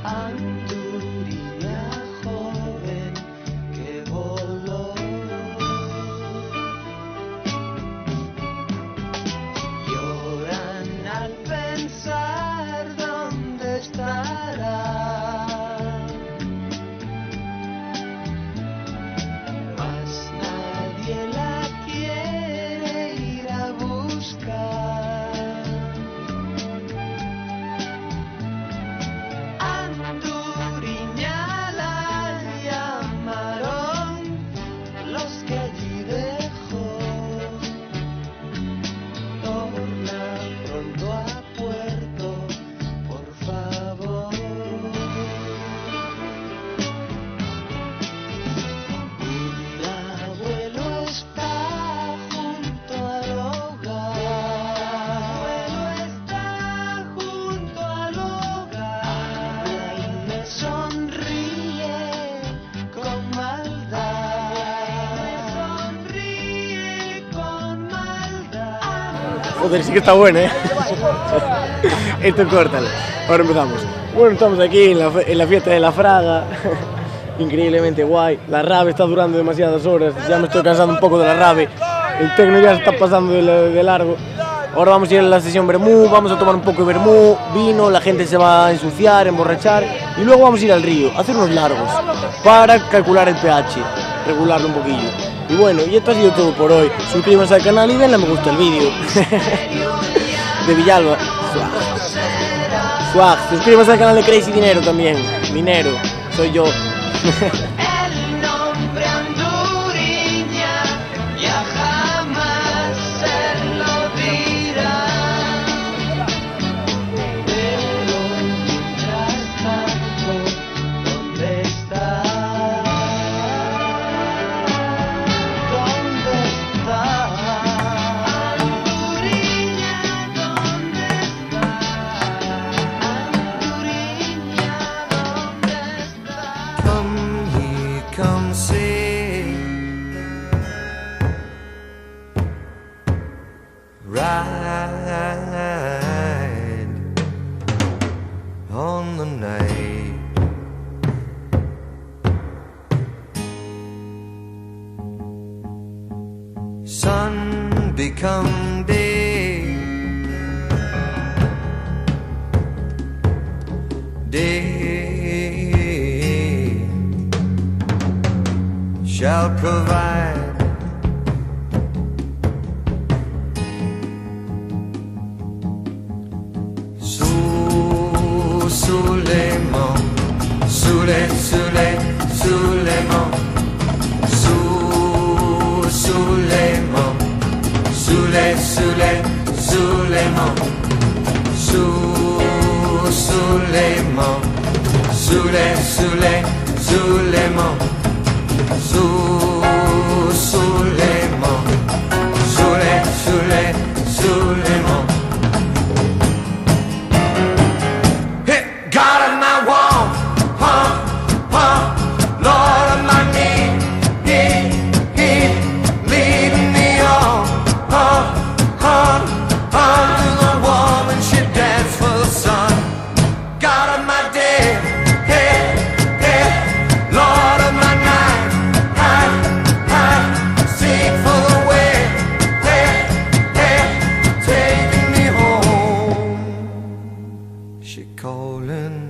Anduriña joven que voló. Lloran al pensar dónde estará. Mas nadie la quiere ir a buscar. Anduriña la llamaron los que allí dejó. Torna pronto a puerto, por favor. Un abuelo está junto al hogar. Un abuelo está junto al hogar. Habla y me sonríe con maldad. Me sonríe con maldad. Joder, sí que está buena, ¿eh? Esto córtalo. Ahora empezamos. Bueno, estamos aquí en la fiesta de la Fraga. Increíblemente guay. La rave está durando demasiadas horas. Ya me estoy cansando un poco de la rave. El tecno ya se está pasando de largo. Ahora vamos a ir a la sesión vermú. Vamos a tomar un poco de vermú, vino. La gente se va a ensuciar, emborrachar. Y luego vamos a ir al río, a hacer unos largos. Para calcular el pH. Regularlo un poquillo. Y bueno, y esto ha sido todo por hoy. Suscríbanse al canal y denle me gusta al vídeo. De Villalba. Swag. Suscríbanse al canal de Crazy Dinero también. Dinero. Soy yo. El nombre Anduriña ya jamás se lo dirá. Pero mientras tanto, ¿dónde está? ¿Dónde está? Anduriña, ¿dónde está? Anduriña, ¿dónde está? Come here, come see. Ride on the night. Sun become day. Day shall provide. Suleiman, Suleiman, Suleiman, Suleiman, Suleiman, Suleiman, Suleiman. Hey, God of my wall, Lord of my need, leading me on, to the woman she danced for the sun. God of my day, Lord of my night, seek for the way, taking me home. She calling.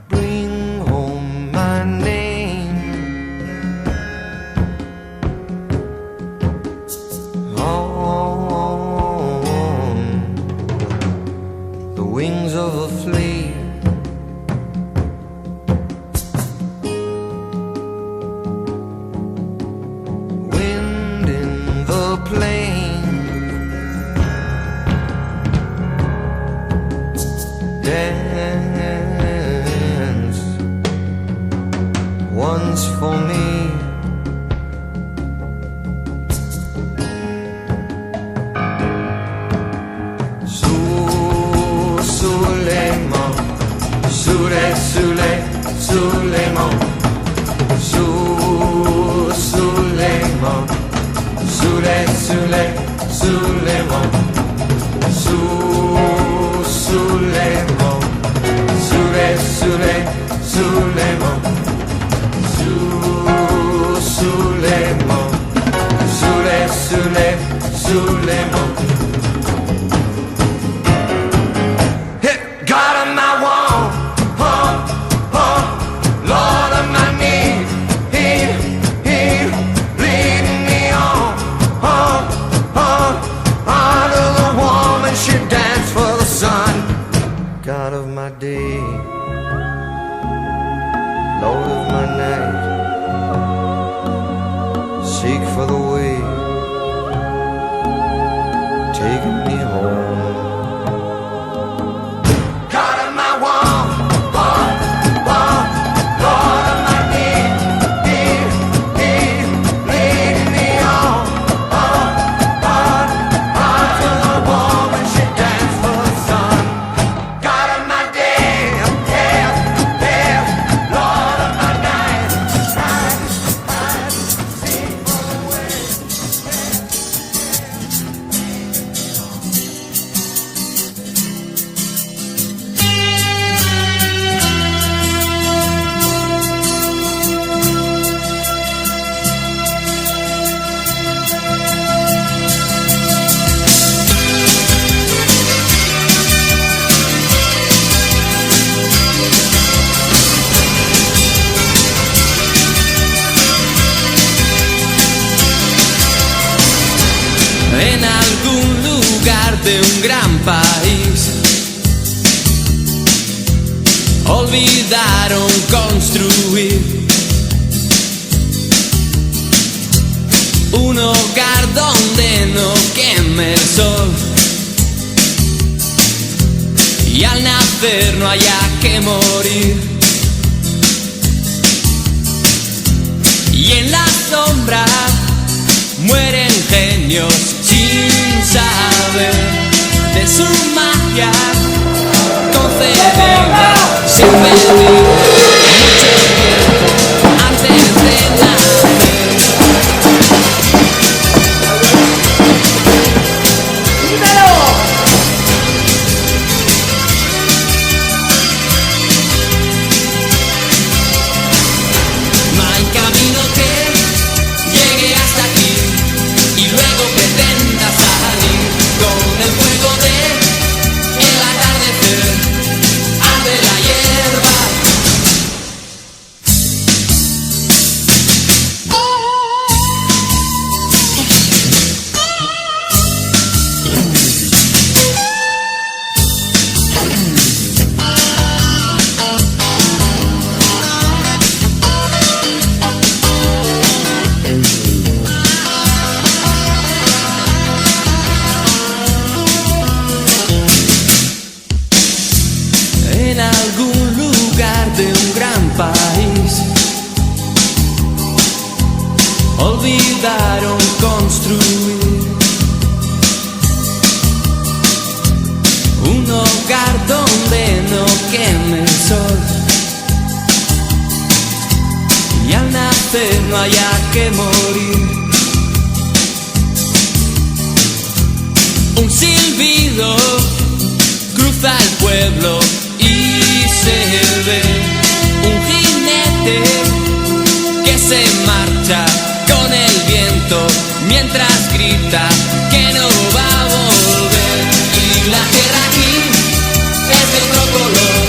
Bring home my name. On the wings of a flea. Wind in the plain. Dance once for me. Suleiman, Suleiman, Suleiman, limo. God of my want, Lord of my need, He leading me on to the woman she danced for the sun. God of my day, Lord of my night, seek for the way, taking me home. God of my want, Lord of my need, He leading me on to the woman she danced for the sun. God of my day, Lord of my night, seek for the way. En algún lugar de un gran país olvidaron construir un hogar donde no queme el sol y al nacer no haya que morir. Y en la sombra mueren genios sin saber de su magia concedida sin pedir mucho tiempo antes de nacer. No hay camino que llegue hasta aquí y luego pretenda salir con el fuego de el atardecer, arde la hierba. En algún lugar de un gran país olvidaron construir un hogar donde no queme el sol y al nacer no haya que morir. Un silbido cruza el pueblo y se ve un jinete que se marcha con el viento mientras grita que no va a volver. Y la tierra aquí es de otro color,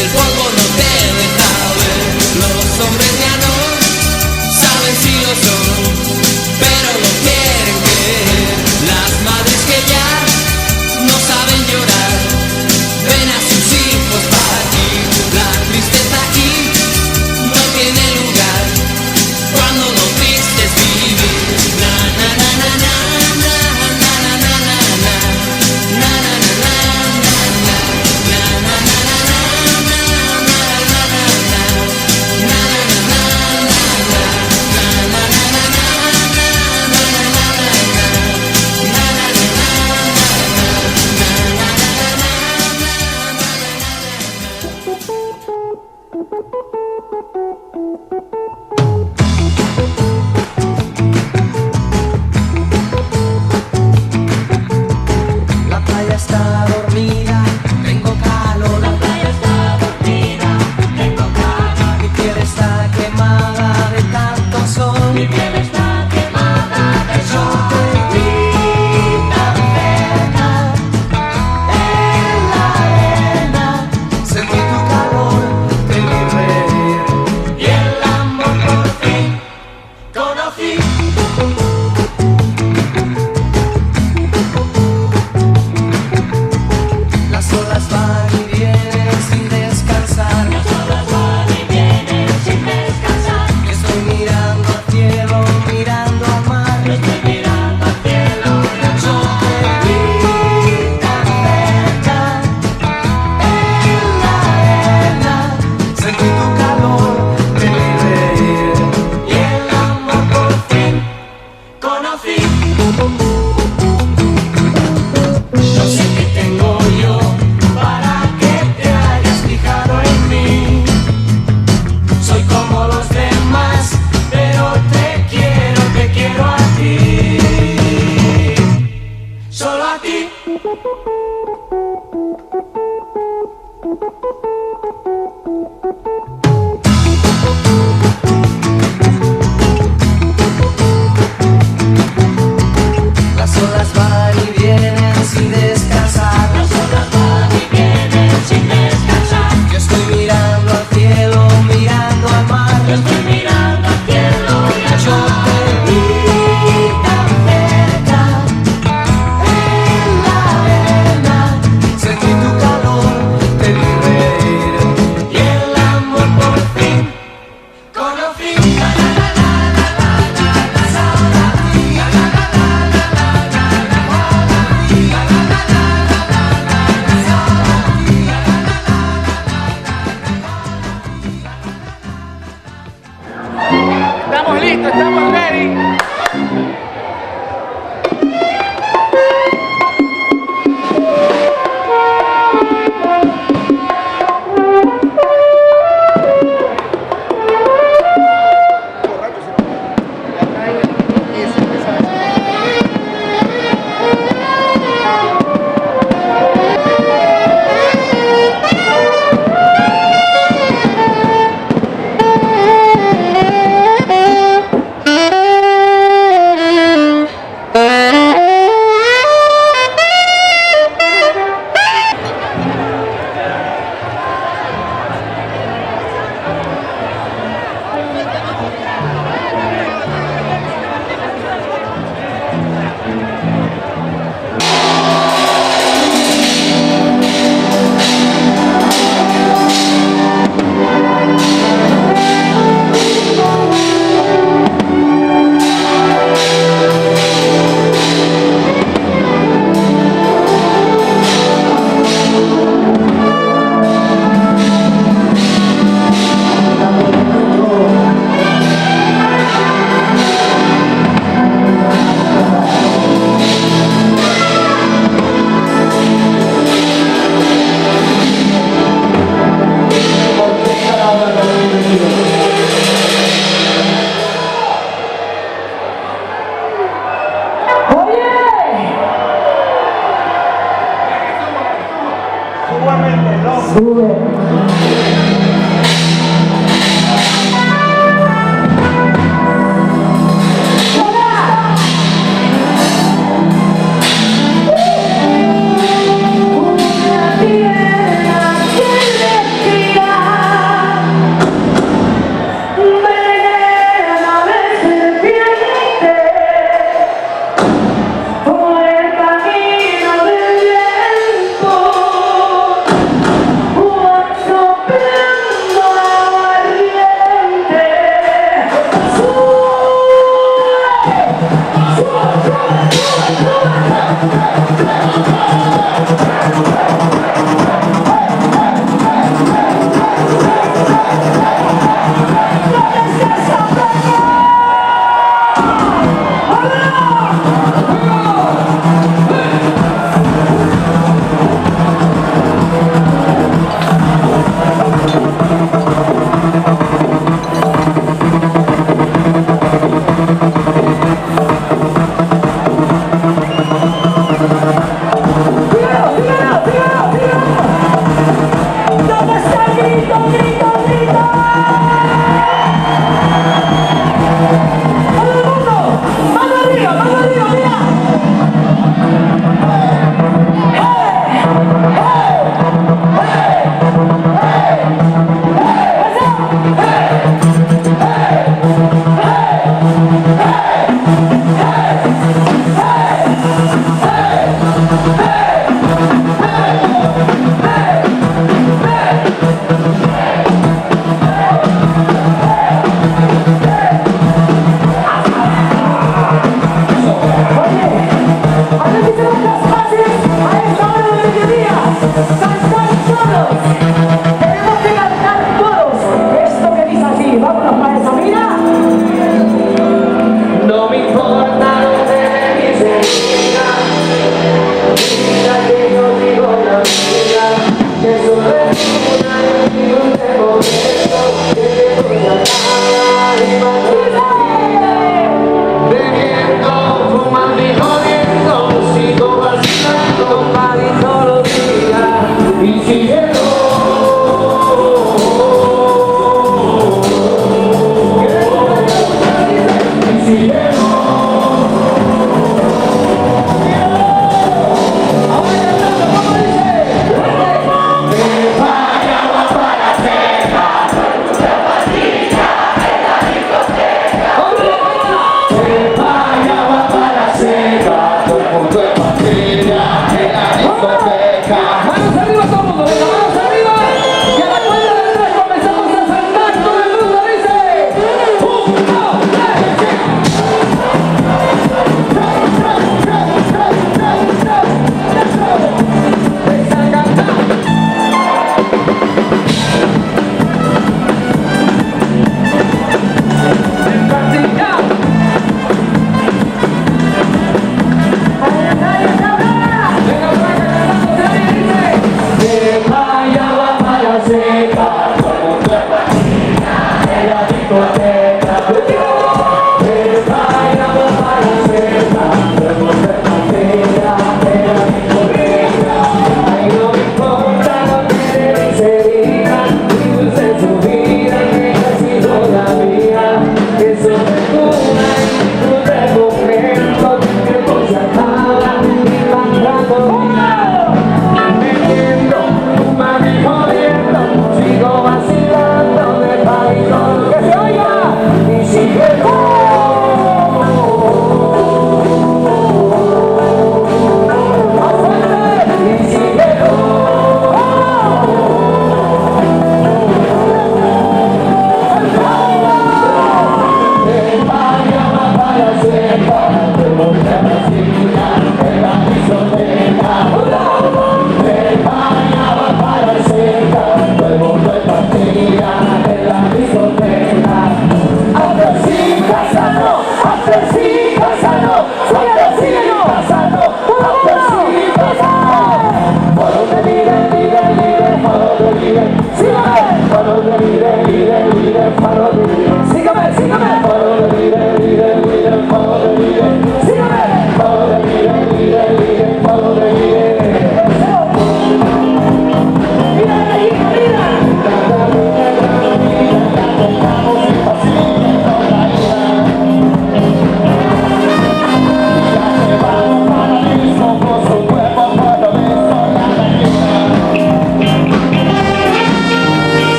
el polvo no te deja ver. Los hombres ya no saben si lo son, pero lo quieren creer. Las madres que ya no saben llorar ven a sus hijos partir. La tristeza aquí no tiene lugar cuando lo triste es vivir. Na na na na na na. Las olas van y vienen sin descansar. Las olas van y vienen sin descansar. Yo estoy mirando al cielo, mirando al mar. Yo estoy mirando al cielo y al mar. Yo te vi tan cerca en la arena. Sentí tu calor, te vi reír y el amor por fin conocí. Estamos listos, estamos ready. Por el camino del viento,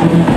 Thank